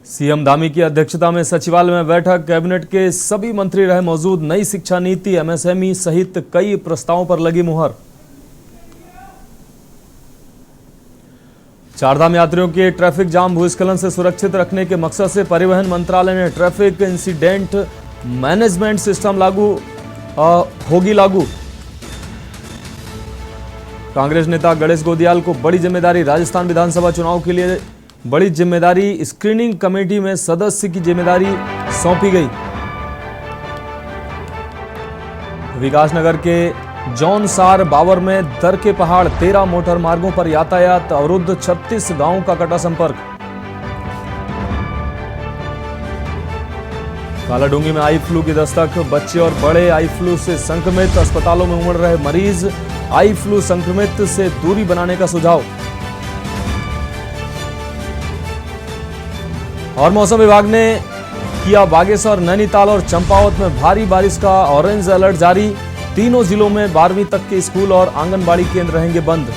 CM Dhami की अध्यक्षता में सचिवालय में बैठक, कैबिनेट के सभी मंत्री रहे मौजूद। नई शिक्षा नीति, एमएसएमई सहित कई प्रस्तावों पर लगी मुहर। चारधाम यात्रियों के ट्रैफिक जाम भूस्खलन से सुरक्षित रखने के मकसद से परिवहन मंत्रालय ने ट्रैफिक इंसिडेंट मैनेजमेंट सिस्टम होगी लागू। कांग्रेस नेता गणेश गोदियाल को बड़ी जिम्मेदारी, राजस्थान विधानसभा चुनाव के लिए बड़ी जिम्मेदारी। स्क्रीनिंग कमेटी में सदस्य की जिम्मेदारी सौंपी गई। विकासनगर के जौनसार बावर में दर के पहाड़, 13 मोटर मार्गों पर यातायात अवरुद्ध, 36 गांवों का कटा संपर्क। कालाडूंगी में आई फ्लू की दस्तक, बच्चे और बड़े आई फ्लू से संक्रमित, अस्पतालों में उमड़ रहे मरीज। आई फ्लू संक्रमित से दूरी बनाने का सुझाव। और मौसम विभाग ने किया बागेश्वर, नैनीताल और चंपावत में भारी बारिश का ऑरेंज अलर्ट जारी। तीनों जिलों में 12वीं तक के स्कूल और आंगनबाड़ी केंद्र रहेंगे बंद।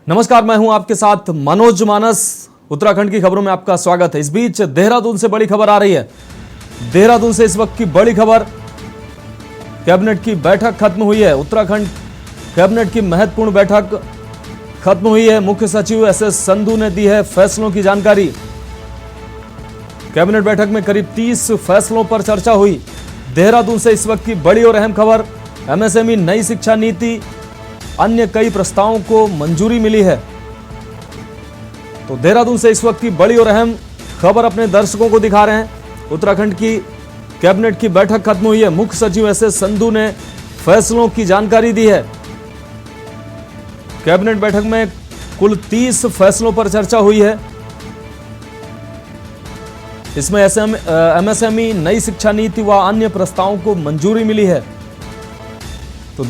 नमस्कार, मैं हूं आपके साथ मनोज मानस। उत्तराखंड की खबरों में आपका स्वागत है। इस बीच देहरादून से बड़ी खबर आ रही है। देहरादून से इस वक्त की बड़ी खबर, कैबिनेट की बैठक खत्म हुई है। उत्तराखंड कैबिनेट की महत्वपूर्ण बैठक खत्म हुई है। मुख्य सचिव एसएस संधू ने दी है फैसलों की जानकारी। कैबिनेट बैठक में करीब 30 फैसलों पर चर्चा हुई। देहरादून से इस वक्त की बड़ी और अहम खबर, एमएसएमई, नई शिक्षा नीति, अन्य कई प्रस्तावों को मंजूरी मिली है। तो देहरादून से इस वक्त की बड़ी और अहम खबर अपने दर्शकों को दिखा रहे हैं। उत्तराखंड की कैबिनेट की बैठक खत्म हुई है। मुख्य सचिव एसएस संधू ने फैसलों की जानकारी दी है। कैबिनेट बैठक में कुल 30 फैसलों पर चर्चा हुई है। इसमें एमएसएमई, नई शिक्षा नीति व अन्य प्रस्तावों को मंजूरी मिली है। तो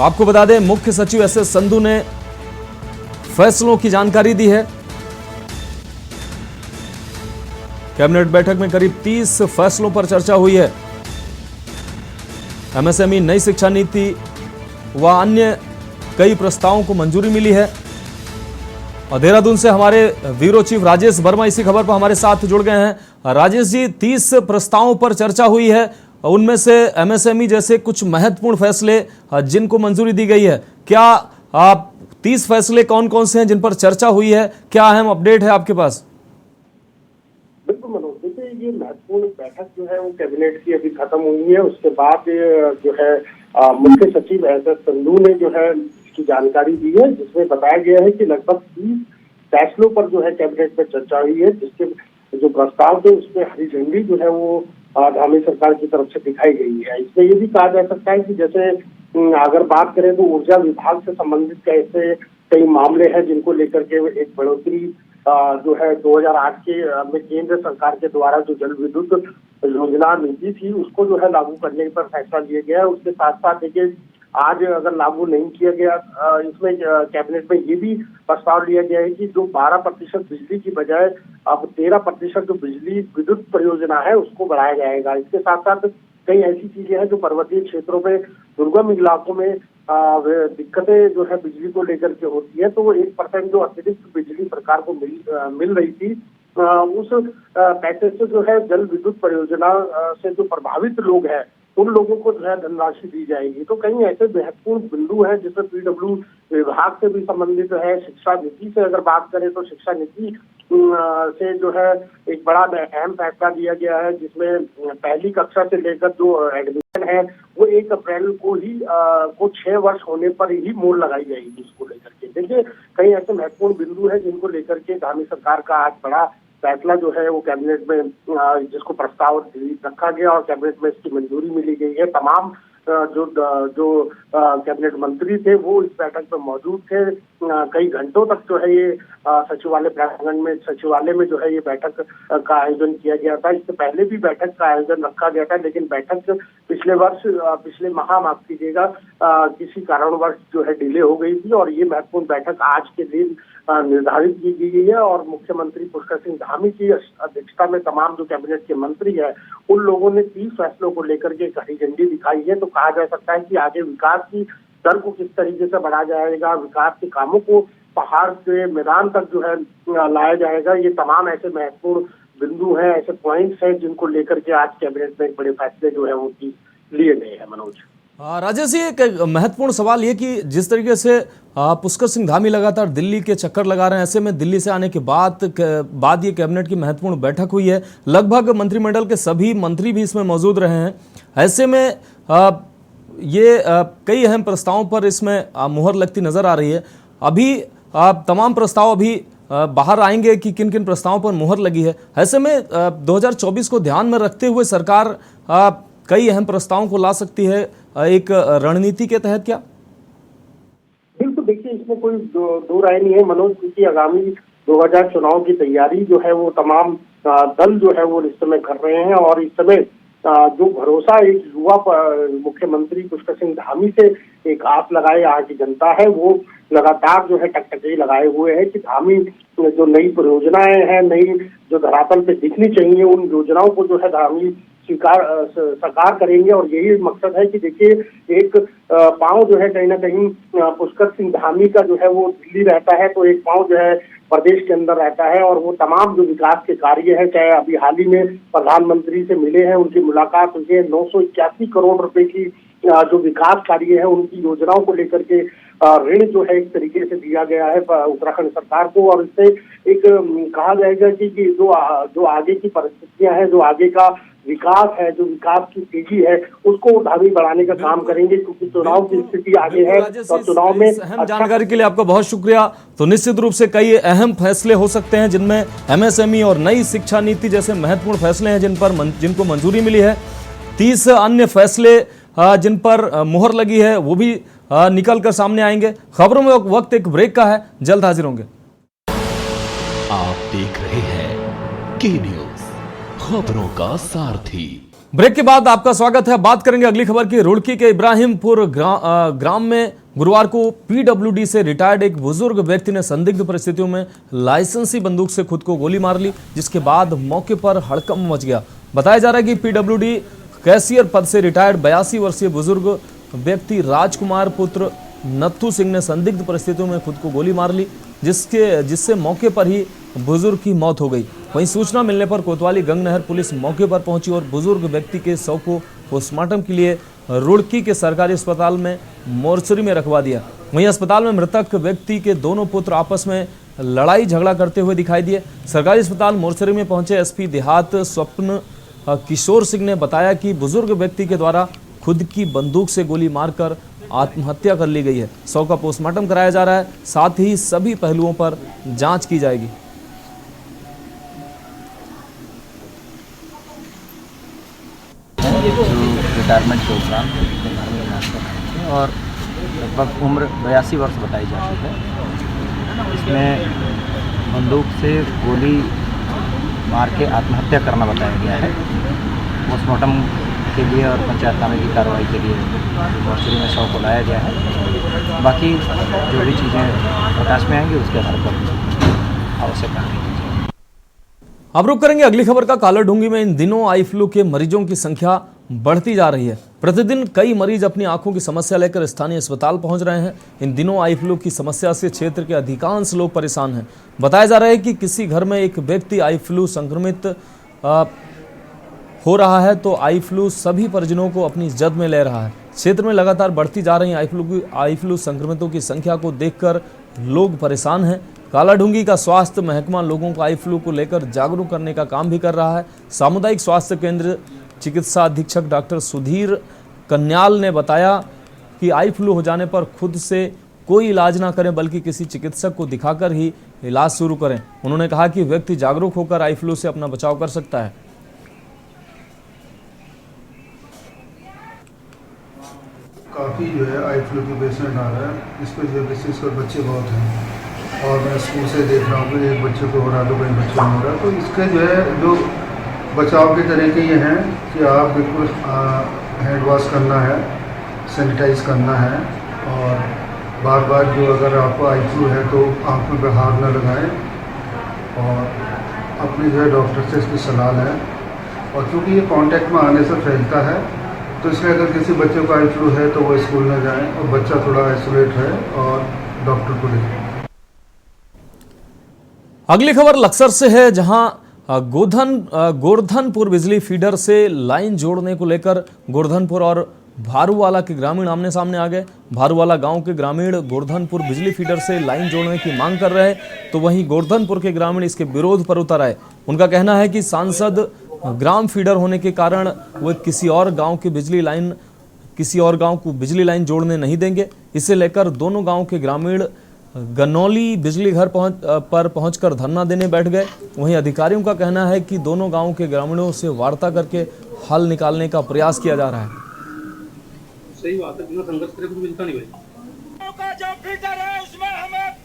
आपको बता दें, मुख्य सचिव एसएस संधू ने फैसलों की जानकारी दी है। कैबिनेट बैठक में करीब 30 फैसलों पर चर्चा हुई है। एमएसएमई, नई शिक्षा नीति व अन्य कई प्रस्तावों को मंजूरी मिली है। और देहरादून से हमारे ब्यूरो चीफ राजेश वर्मा इसी खबर पर हमारे साथ जुड़ गए हैं। राजेश जी, 30 प्रस्तावों पर चर्चा हुई है, उनमें से एमएसएमई जैसे कुछ महत्वपूर्ण फैसले जिनको मंजूरी दी गई है, क्या आप 30 फैसले कौन कौन से हैं जिन पर चर्चा हुई है, क्या अहम अपडेट है आपके पास? बिल्कुल मनोज, देखिए ये महत्वपूर्ण बैठक जो है वो कैबिनेट की अभी खत्म हुई है। उसके बाद जो है मुख्य सचिव एसएस संधू ने जो है इसकी जानकारी दी है, जिसमें बताया गया है कि लगभग 30 फैसलों पर जो है कैबिनेट में चर्चा हुई है, जिसके जो प्रस्ताव थे उसमें हरी झंडी जो है वो धामी सरकार की तरफ से दिखाई गई है। इसमें ये भी कहा जा सकता है कि जैसे अगर बात करें तो ऊर्जा विभाग से संबंधित ऐसे कई मामले हैं जिनको लेकर के एक बढ़ोतरी जो है 2008 के में केंद्र सरकार के द्वारा जो जल विद्युत योजना नीति थी उसको जो है लागू करने पर फैसला लिया गया है। उसके साथ साथ देखिए आज अगर लागू नहीं किया गया, इसमें कैबिनेट में ये भी प्रस्ताव लिया गया है कि जो 12% बिजली की बजाय अब 13% जो बिजली विद्युत परियोजना है उसको बढ़ाया जाएगा। इसके साथ साथ कई ऐसी चीजें हैं जो पर्वतीय क्षेत्रों में, दुर्गम इलाकों में दिक्कतें जो है बिजली को लेकर के होती है, तो वो 1% जो अतिरिक्त बिजली सरकार को मिल रही थी, उस पैसे से जो है जल विद्युत परियोजना से जो प्रभावित लोग हैं उन लोगों को जो है धनराशि दी जाएगी। तो कई ऐसे महत्वपूर्ण बिंदु हैं जिसमें पीडब्ल्यू विभाग से भी संबंधित है। शिक्षा नीति से अगर बात करें तो शिक्षा नीति से जो है एक बड़ा अहम फैसला दिया गया है, जिसमें पहली कक्षा से लेकर जो एडमिशन है वो 1 अप्रैल को ही को 6 वर्ष होने पर ही मोड़ लगाई जाएगी उसको लेकर के। देखिए कई ऐसे महत्वपूर्ण बिंदु है जिनको लेकर के धामी सरकार का आज बड़ा फैसला जो है वो कैबिनेट में जिसको प्रस्ताव रखा गया और कैबिनेट में इसकी मंजूरी मिली गई है। तमाम जो कैबिनेट मंत्री थे वो इस बैठक में मौजूद थे। कई घंटों तक जो है ये सचिवालय प्रांगण में सचिवालय में जो है ये बैठक का आयोजन किया गया था। इससे पहले भी बैठक का आयोजन रखा गया था, लेकिन बैठक पिछले माह माफ कीजिएगा किसी कारणवश जो है डिले हो गई थी और ये महत्वपूर्ण बैठक आज के दिन निर्धारित की गई है। और मुख्यमंत्री पुष्कर सिंह धामी की अध्यक्षता में तमाम जो कैबिनेट के मंत्री है उन लोगों ने 30 फैसलों को लेकर के हरी झंडी दिखाई है। तो कहा जा सकता है कि आगे विकास की दर को किस तरीके से बढ़ाया जाएगा, विकास के कामों को पहाड़ से मैदान तक जो है लाया जाएगा, ये तमाम ऐसे महत्वपूर्ण बिंदु हैं, ऐसे पॉइंट्स हैं जिनको लेकर के आज कैबिनेट में बड़े फैसले जो है वो लिए गए हैं। मनोज, राजेश जी, एक महत्वपूर्ण सवाल ये कि जिस तरीके से पुष्कर सिंह धामी लगातार दिल्ली के चक्कर लगा रहे हैं, ऐसे में दिल्ली से आने के बाद ये कैबिनेट की महत्वपूर्ण बैठक हुई है, लगभग मंत्रिमंडल के सभी मंत्री भी इसमें मौजूद रहे हैं। ऐसे में ये कई अहम प्रस्तावों पर इसमें मुहर लगती नजर आ रही है। अभी तमाम प्रस्ताव अभी बाहर आएंगे कि किन किन प्रस्तावों पर मुहर लगी है। ऐसे में 2024 को ध्यान में रखते हुए सरकार कई अहम प्रस्तावों को ला सकती है एक रणनीति के तहत क्या? बिल्कुल, देखिए इसमें कोई दो राय नहीं है मनोज, क्योंकि आगामी 2000 चुनाव की तैयारी जो है वो तमाम दल जो है वो इस समय कर रहे हैं। और इस समय जो भरोसा एक युवा मुख्यमंत्री पुष्कर सिंह धामी से एक आस लगाए आज की जनता है, वो लगातार जो है टकटकी लगाए हुए है कि धामी जो नई परियोजनाएं हैं, नई जो धरातल पे दिखनी चाहिए, उन योजनाओं को जो है धामी साकार करेंगे। और यही मकसद है कि देखिए एक पांव जो है कहीं ना कहीं पुष्कर सिंह धामी का जो है वो दिल्ली रहता है, तो एक पांव जो है प्रदेश के अंदर रहता है। और वो तमाम जो विकास के कार्य है, चाहे अभी हाल ही में प्रधानमंत्री से मिले हैं, उनकी मुलाकात हुई है, 981 करोड़ रुपए की जो विकास कार्य है उनकी योजनाओं को लेकर के ऋण जो है एक तरीके से दिया गया है उत्तराखंड सरकार को। और इससे एक कहा जाएगा कि जो आगे की परिस्थितियां हैं, जो आगे का विकास है, जो विकास की तेजी है, उसको धामी बढ़ाने का काम करेंगे, क्योंकि चुनाव की स्थिति आगे है। और चुनाव में अहम जानकारी के लिए आपका बहुत शुक्रिया। तो निश्चित रूप से कई अहम फैसले हो सकते हैं जिनमें MSME और नई शिक्षा नीति जैसे महत्वपूर्ण फैसले हैं जिनको मंजूरी मिली है। 30 अन्य फैसले जिन पर मुहर लगी है वो भी निकल कर सामने आएंगे। खबरों में वक्त एक ब्रेक का है, जल्द हाजिर होंगे। आप देख रहे हैं के न्यूज, खबरों का सारथी। ब्रेक के बाद आपका स्वागत है। बात करेंगे अगली खबर की। रुड़की के इब्राहिमपुर ग्राम में गुरुवार को PWD से रिटायर्ड एक बुजुर्ग व्यक्ति ने संदिग्ध परिस्थितियों में लाइसेंसी बंदूक से खुद को गोली मार ली, जिसके बाद मौके पर हड़कंप मच गया। बताया जा रहा है कि PWD कैशियर पद से रिटायर्ड 82 वर्षीय बुजुर्ग व्यक्ति राजकुमार पुत्र नत्थू सिंह ने संदिग्ध परिस्थितियों में खुद को गोली मार ली, जिससे मौके पर ही बुजुर्ग की मौत हो गई। वहीं सूचना मिलने पर कोतवाली गंगनहर पुलिस मौके पर पहुंची और बुजुर्ग व्यक्ति के शव को पोस्टमार्टम के लिए रुड़की के सरकारी अस्पताल में मोर्चरी में रखवा दिया। वहीं अस्पताल में मृतक व्यक्ति के दोनों पुत्र आपस में लड़ाई झगड़ा करते हुए दिखाई दिए। सरकारी अस्पताल मोर्चरी में पहुंचे SP देहात स्वप्न किशोर सिंह ने बताया कि बुजुर्ग व्यक्ति के द्वारा खुद की बंदूक से गोली मारकर आत्महत्या कर ली गई है। शव का पोस्टमार्टम कराया जा रहा है, साथ ही सभी पहलुओं पर जांच की जाएगी। रिटायरमेंट प्रोग्राम और लगभग उम्र 82 वर्ष बताई जाती है। इसमें बंदूक से गोली मार के आत्महत्या करना बताया गया है। पोस्टमार्टम के लिए और पंचायतनामे की कार्रवाई के लिए मोर्चरी में शव को लाया गया है। बाकी जो भी चीज़ें प्रकाश में आएंगी उसके आधार पर आवश्यक कार्रवाई की जाएगी। अब रुक करेंगे अगली खबर का। कालाढूंगी में इन दिनों आई फ्लू के मरीजों की संख्या बढ़ती जा रही है। प्रतिदिन कई मरीज अपनी आंखों की समस्या लेकर स्थानीय अस्पताल पहुंच रहे हैं। इन दिनों आई फ्लू की समस्या से क्षेत्र के अधिकांश लोग परेशान हैं। बताया जा रहा है कि किसी घर में एक व्यक्ति आई फ्लू संक्रमित हो रहा है तो आई फ्लू सभी परिजनों को अपनी जद में ले रहा है। क्षेत्र में लगातार बढ़ती जा रही आई फ्लू संक्रमितों की संख्या को देखकर लोग परेशान हैं। कालाढूंगी का स्वास्थ्य महकमा लोगों को आई फ्लू को लेकर जागरूक करने का काम भी कर रहा है। सामुदायिक स्वास्थ्य केंद्र चिकित्सा अधीक्षक डॉक्टर सुधीर कन्याल ने बताया कि आई फ्लू हो जाने पर खुद से कोई इलाज ना करें, बल्कि किसी चिकित्सक को दिखाकर ही इलाज शुरू करें। उन्होंने कहा कि व्यक्ति जागरूक होकर आई फ्लू से अपना बचाव कर सकता है। काफ़ी जो है आई फ्लू के पेशेंट आ रहा है। इस पर जो विशेषकर बच्चे बहुत हैं और मैं स्कूल से देख रहा हूँ कि एक बच्चे को हो रहा है तो कई बच्चों को हो रहा है। तो इसके जो है जो बचाव के तरीके ये हैं कि आप बिल्कुल हैंड वॉश करना है, सैनिटाइज करना है और बार बार जो अगर आपको आई फ्लू है तो आँखों पर हाथ न लगाएं और अपने जो है डॉक्टर से इसकी सलाह लें। और क्योंकि ये कांटेक्ट में आने से फैलता है तो इसलिए अगर किसी बच्चे को आई फ्लू है तो वो स्कूल में जाएं और बच्चा थोड़ा आइसोलेट रहे और डॉक्टर को दिखाएं। अगली खबर लक्सर से है, जहां गोवर्धनपुर बिजली फीडर से लाइन जोड़ने को लेकर गोवर्धनपुर और भारूवाला के ग्रामीण आमने सामने आ गए। भारूवाला गांव के ग्रामीण गोवर्धनपुर बिजली फीडर से लाइन जोड़ने की मांग कर रहे हैं तो वहीं गोवर्धनपुर के ग्रामीण इसके विरोध पर उतर आए। उनका कहना है कि सांसद ग्राम फीडर होने के कारण वो किसी और गांव को बिजली लाइन जोड़ने नहीं देंगे। इसे लेकर दोनों गांव के ग्रामीण गनौली बिजली घर पर पहुंचकर धरना देने बैठ गए। वहीं अधिकारियों का कहना है कि दोनों गांव के ग्रामीणों से वार्ता करके हल निकालने का प्रयास किया जा रहा है। सही बात है, बिना संघर्ष करे कुछ मिलता नहीं भाई। का जो फीडर है उसमें हमें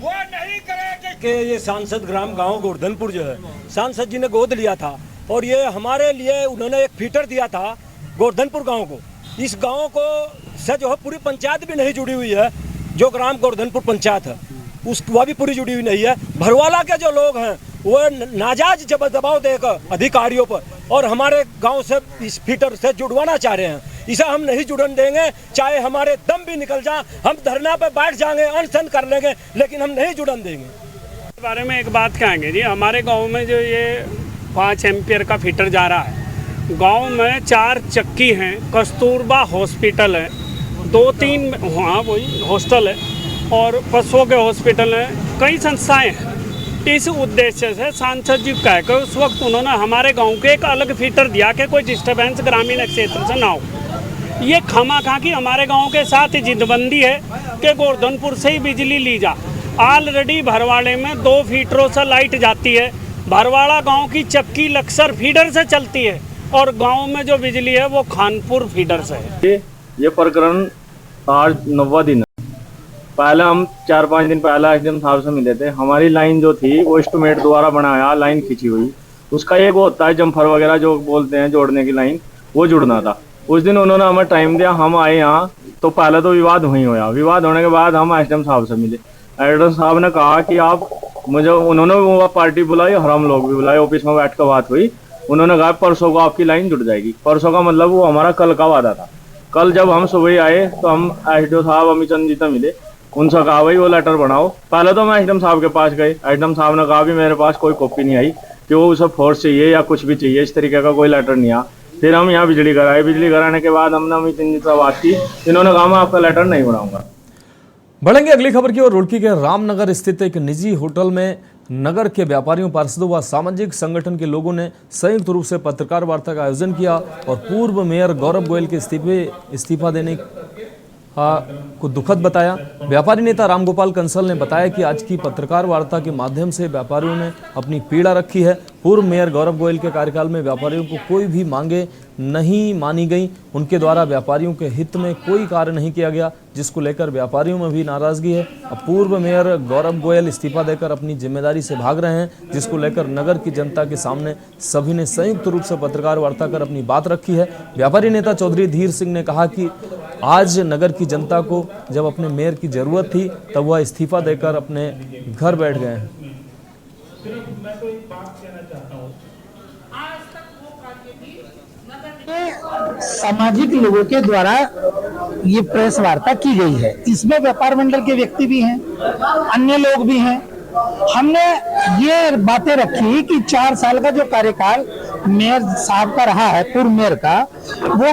वो नहीं करेंगे कि ये सांसद ग्राम गांव गोवर्धनपुर जो है सांसद जी ने गोद लिया था और ये हमारे लिए उन्होंने एक फीडर दिया था गोवर्धनपुर गांव को। इस गांव को से जो है पूरी पंचायत भी नहीं जुड़ी हुई है, जो ग्राम गोवर्धनपुर पंचायत है वह भी पूरी जुड़ी हुई नहीं है। भरवाला के जो लोग हैं वो नाजायज दबाव देकर अधिकारियों पर और हमारे गांव से इस फीडर से जुड़वाना चाह रहे हैं। इसे हम नहीं जुड़न देंगे, चाहे हमारे दम भी निकल जाए, हम धरना पे बैठ जाएंगे, अनशन कर लेंगे, लेकिन हम नहीं जुड़न देंगे। इस बारे में एक बात कहेंगे जी, हमारे गांव में जो ये 5 एम्पियर का फीडर जा रहा है, गांव में 4 चक्की हैं, कस्तूरबा हॉस्पिटल है, 2-3 वही हॉस्टल है और पशुओं के हॉस्पिटल हैं, कई संस्थाएं हैं। इस उद्देश्य से सांसद जी कहकर उस वक्त उन्होंने हमारे गांव के एक अलग फीडर दिया कि कोई डिस्टर्बेंस ग्रामीण क्षेत्र से ना हो। ये खामा-खा की हमारे गांव के साथ जिदबंदी है कि गोवर्धनपुर से ही बिजली ली जा। ऑलरेडी भरवाड़े में 2 फीडरों से लाइट जाती है। भरवाड़ा गांव की चक्की लक्सर फीडर से चलती है और गांव में जो बिजली है वो खानपुर फीडर से है। ये प्रकरण आज 9वां दिन है। पहले हम 4-5 दिन पहले एसडीएम साहब से मिले थे। हमारी लाइन जो थी वो एस्टिमेट द्वारा बनाया, लाइन खींची हुई, उसका एक वो होता है जम्फर वगैरह जो बोलते हैं जोड़ने की लाइन, वो जुड़ना था। उस दिन उन्होंने हमें टाइम दिया, हम आए यहाँ तो पहले तो विवाद वहीं होया। विवाद होने के बाद हम एसडीएम साहब से मिले। एसडीएम साहब ने कहा कि आप मुझे, उन्होंने वो पार्टी बुलाई और हम लोग भी बुलाए, ऑफिस में बैठ कर बात हुई। उन्होंने कहा परसों को आपकी लाइन जुड़ जाएगी। परसों का मतलब वो हमारा कल का वादा था। कल जब हम सुबह आए तो हम एसडीओ साहब अमित चंद जी से मिले, उनसे कहा भाई वो लेटर बनाओ। पहले तो मैं एसडीएम साहब के पास गए, एसडीएम साहब ने कहा भी मेरे पास कोई कॉपी नहीं आई कि वो उसे फोर्स चाहिए या कुछ भी चाहिए, इस तरीके का कोई लेटर नहीं आया। फिर हम यहाँ बिजली कराए, बिजली कराने के बाद हमने अमित चंद जी से बात की, इन्होंने कहा मैं आपका लेटर नहीं बनाऊंगा। बढ़ेंगे अगली खबर की ओर। रुड़की के रामनगर स्थित एक निजी होटल में नगर के व्यापारियों, पार्षदों व सामाजिक संगठन के लोगों ने संयुक्त रूप से पत्रकार वार्ता का आयोजन किया और पूर्व मेयर गौरव गोयल के इस्तीफा देने को दुखद बताया। व्यापारी नेता रामगोपाल कंसल ने बताया कि आज की पत्रकार वार्ता के माध्यम से व्यापारियों ने अपनी पीड़ा रखी है। पूर्व मेयर गौरव गोयल के कार्यकाल में व्यापारियों को कोई भी मांगे नहीं मानी गई। उनके द्वारा व्यापारियों के हित में कोई कार्य नहीं किया गया, जिसको लेकर व्यापारियों में भी नाराजगी है। अब पूर्व मेयर गौरव गोयल इस्तीफा देकर अपनी जिम्मेदारी से भाग रहे हैं, जिसको लेकर नगर की जनता के सामने सभी ने संयुक्त रूप से पत्रकार वार्ता कर अपनी बात रखी है। व्यापारी नेता चौधरी धीर सिंह ने कहा कि आज नगर की जनता को जब अपने मेयर की जरूरत थी तब वह इस्तीफा देकर अपने घर बैठ गए हैं। मैं तो एक बात कहना चाहता हूँ, आज तक वो कार्य भी सामाजिक लोगों के द्वारा ये प्रेस वार्ता की गई है। इसमें व्यापार मंडल के व्यक्ति भी हैं, अन्य लोग भी हैं। हमने ये बातें रखी कि 4 साल का जो कार्यकाल मेयर साहब का रहा है, पूर्व मेयर का, वो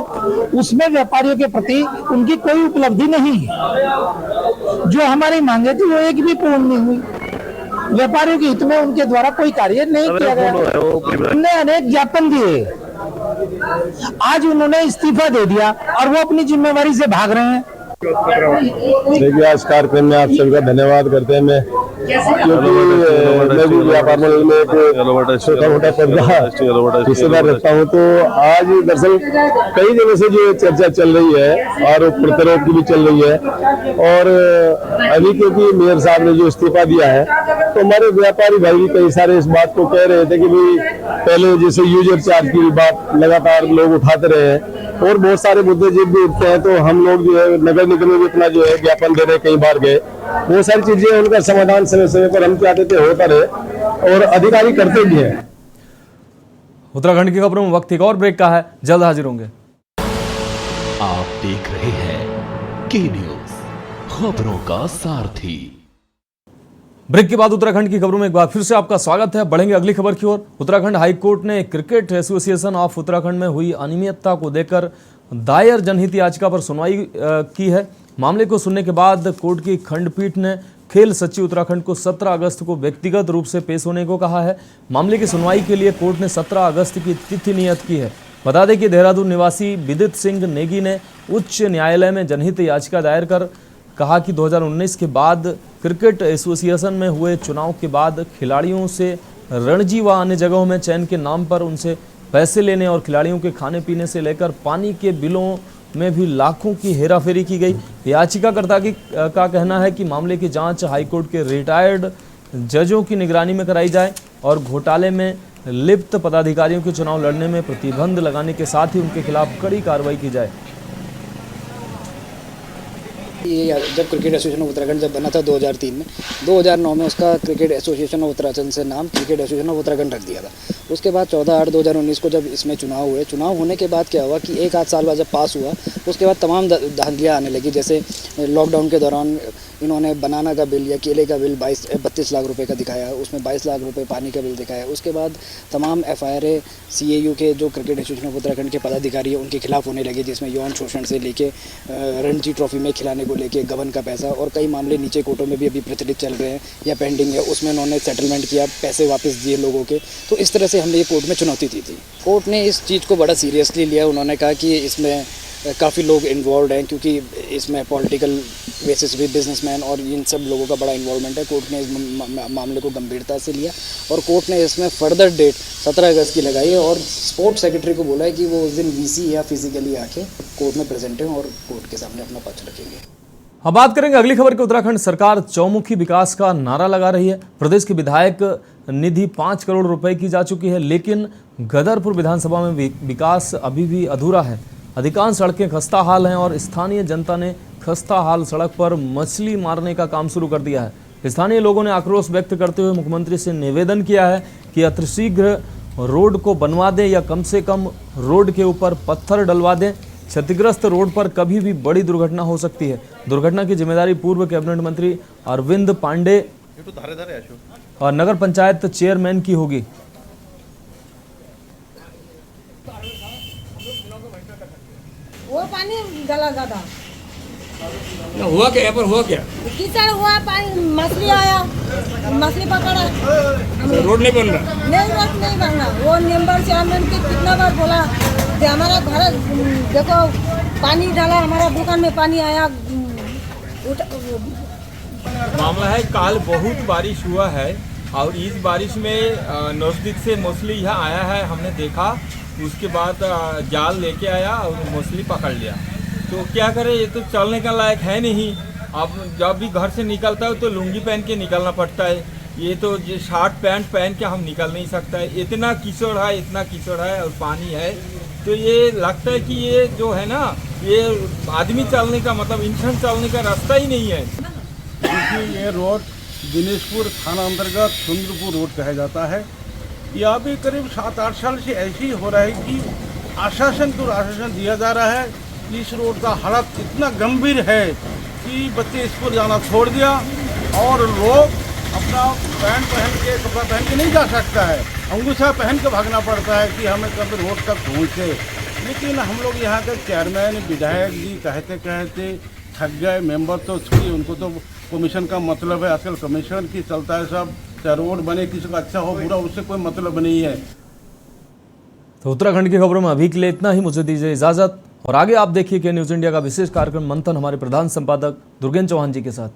उसमें व्यापारियों के प्रति उनकी कोई उपलब्धि नहीं है। जो हमारी मांगे थी वो एक भी पूर्ण नहीं हुई। व्यापारियों के हित में उनके द्वारा कोई कार्य नहीं किया गया। उन्होंने अनेक ज्ञापन दिए, आज उन्होंने इस्तीफा दे दिया और वो अपनी जिम्मेवारी से भाग रहे हैं। देखिए, आज कार्यक्रम में आप सभी का धन्यवाद करते हैं। मैं क्योंकि मैं भी व्यापार मंडल में एक छोटा मोटा पद हिस्सेदार रखता हूँ। तो आज दरअसल कई दिनों से जो चर्चा चल रही है आरोप प्रत्यारोप की भी चल रही है, और अभी क्योंकि मेयर साहब ने जो इस्तीफा दिया है तो हमारे व्यापारी भाई भी कई सारे इस बात को कह रहे थे कि भाई पहले जैसे यूजर चार्ज की बात लगातार लोग उठाते रहे हैं और बहुत सारे मुद्दे जब भी उठते हैं तो हम लोग जो है नगर निगम में भी अपना जो है ज्ञापन देने कई बार गए। वो सारी चीजें उनका समाधान समय समय पर हम चाहते थे होता रहे और अधिकारी करते भी हैं। उत्तराखंड की खबरों में वक्त एक और ब्रेक का है, जल्द हाजिर होंगे। आप देख रहे हैं के न्यूज, खबरों का सारथी। ब्रेक के बाद उत्तराखंड की खबरों में एक बार फिर से आपका स्वागत है। बढ़ेंगे अगली खबर की ओर। उत्तराखंड हाईकोर्ट ने क्रिकेट एसोसिएशन ऑफ उत्तराखंड में हुई अनियमितता को लेकर दायर जनहित याचिका पर सुनवाई की है। मामले को सुनने के बाद कोर्ट की खंडपीठ ने खेल सचिव उत्तराखंड को 17 अगस्त को व्यक्तिगत रूप से पेश होने को कहा है। मामले की सुनवाई के लिए कोर्ट ने 17 अगस्त की तिथि नियत की है। बता दें कि देहरादून निवासी विदित सिंह नेगी ने उच्च न्यायालय में जनहित याचिका दायर कर कहा कि 2019 के बाद क्रिकेट एसोसिएशन में हुए चुनाव के बाद खिलाड़ियों से रणजी व अन्य जगहों में चयन के नाम पर उनसे पैसे लेने और खिलाड़ियों के खाने पीने से लेकर पानी के बिलों में भी लाखों की हेराफेरी की गई। याचिकाकर्ता का कहना है कि मामले की जांच हाईकोर्ट के रिटायर्ड जजों की निगरानी में कराई जाए और घोटाले में लिप्त पदाधिकारियों के चुनाव लड़ने में प्रतिबंध लगाने के साथ ही उनके खिलाफ कड़ी कार्रवाई की जाए। ये जब क्रिकेट एसोसिएशन ऑफ उत्तराखंड जब बना था 2003 में, 2009 में उसका क्रिकेट एसोसिएशन ऑफ उत्तराखंड से नाम क्रिकेट एसोसिएशन ऑफ उत्तराखंड रख दिया था। उसके बाद 14/8/2019 को जब इसमें चुनाव हुए, चुनाव होने के बाद क्या हुआ कि एक आध साल बाद जब पास हुआ उसके बाद तमाम धांधलियाँ आने लगी। जैसे लॉकडाउन के दौरान इन्होंने बनाना का बिल या केले का बिल 32 लाख रुपए का दिखाया, उसमें 22 लाख रुपए पानी का बिल दिखाया। उसके बाद तमाम FIR CAU के जो क्रिकेट एसोसिएशन ऑफ उत्तराखंड के पदाधिकारी हैं उनके खिलाफ होने लगे, जिसमें यौन शोषण से लेके रणजी ट्रॉफी में खिलाने को लेके गबन का पैसा, और कई मामले नीचे कोर्टों में भी अभी प्रचलित चल रहे हैं या पेंडिंग है, उसमें उन्होंने सेटलमेंट किया, पैसे वापस दिए लोगों के। तो इस तरह से हमने ये कोर्ट में चुनौती दी थी। कोर्ट ने इस चीज़ को बड़ा सीरियसली लिया। उन्होंने कहा कि इसमें काफ़ी लोग इन्वॉल्व हैं, क्योंकि इसमें पॉलिटिकल बेसिस भी बिजनेसमैन और इन सब लोगों का बड़ा इन्वॉल्वमेंट है। कोर्ट ने इस मामले को गंभीरता से लिया और कोर्ट ने इसमें फर्दर डेट 17 अगस्त की लगाई है और स्पोर्ट्स सेक्रेटरी को बोला है कि वो उस दिन VC या फिजिकली आके कोर्ट में प्रेजेंट हैं और कोर्ट के सामने अपना पक्ष रखेंगे। अब बात करेंगे अगली खबर की। उत्तराखंड सरकार चौमुखी विकास का नारा लगा रही है। प्रदेश की विधायक निधि 5 करोड़ रुपए की जा चुकी है, लेकिन गदरपुर विधानसभा में विकास अभी भी अधूरा है। अधिकांश सड़कें खस्ता हाल हैं और स्थानीय जनता ने खस्ता हाल सड़क पर मछली मारने का काम शुरू कर दिया है। स्थानीय लोगों ने आक्रोश व्यक्त करते हुए मुख्यमंत्री से निवेदन किया है कि अतिशीघ्र रोड को बनवा दें या कम से कम रोड के ऊपर पत्थर डलवा दें। क्षतिग्रस्त रोड पर कभी भी बड़ी दुर्घटना हो सकती है। दुर्घटना की जिम्मेदारी पूर्व कैबिनेट मंत्री अरविंद पांडे और नगर पंचायत चेयरमैन की होगी। वो पानी गला गदा हुआ क्या यहाँ पर? हुआ क्या? कीचड़ हुआ, पानी मछली आया, मछली पकड़ा। रोड नहीं बन रहा? नहीं, रोड नहीं बन रहा। वो मेंबर चेयरमैन की कितना बार बोला कि हमारा घर देखो पानी डाला, हमारा दुकान में पानी आया। मामला है कल बहुत बारिश हुआ है और इस बारिश में नज़दीक से मछली यहाँ आया है, हमने देखा। उसके बाद जाल लेके आया और मछली पकड़ लिया। तो क्या करें, ये तो चलने का लायक है नहीं। अब जब भी घर से निकलता है तो लुंगी पहन के निकलना पड़ता है। ये तो शर्ट पैंट पहन के हम निकल नहीं सकता है। इतना कीचड़ है, इतना कीचड़ है और पानी है, तो ये लगता है कि ये जो है ना, ये आदमी चलने का मतलब इंसान चलने का रास्ता ही नहीं है। क्योंकि ये रोड दिनेशपुर थाना अंतर्गत सुंदरपुर रोड कहा जाता है। यह भी करीब 7-8 साल से ऐसे ही हो रहा है कि आश्वासन तो आश्वासन दिया जा रहा है। इस रोड का हालत इतना गंभीर है कि बच्चे स्कूल जाना छोड़ दिया और लोग अपना पैंट पहन के, कपड़ा पहन के नहीं जा सकता है, अंगूछा पहन के भागना पड़ता है कि हमें कब रोड तक पहुँचे। लेकिन हम लोग यहाँ के चेयरमैन विधायक जी कहते कहते थक गए। मेंबर तो छुट्टी, उनको तो कमीशन का मतलब है, आजकल कमीशन की चलता है सब। चाहे रोड बने, किसी का अच्छा हो बुरा, उससे कोई मतलब नहीं है। तो उत्तराखंड की खबरों में अभी के लिए इतना ही। मुझे दीजिए इजाजत और आगे आप देखिए के न्यूज़ इंडिया का विशेष कार्यक्रम मंथन हमारे प्रधान संपादक दुर्गेन चौहान जी के साथ।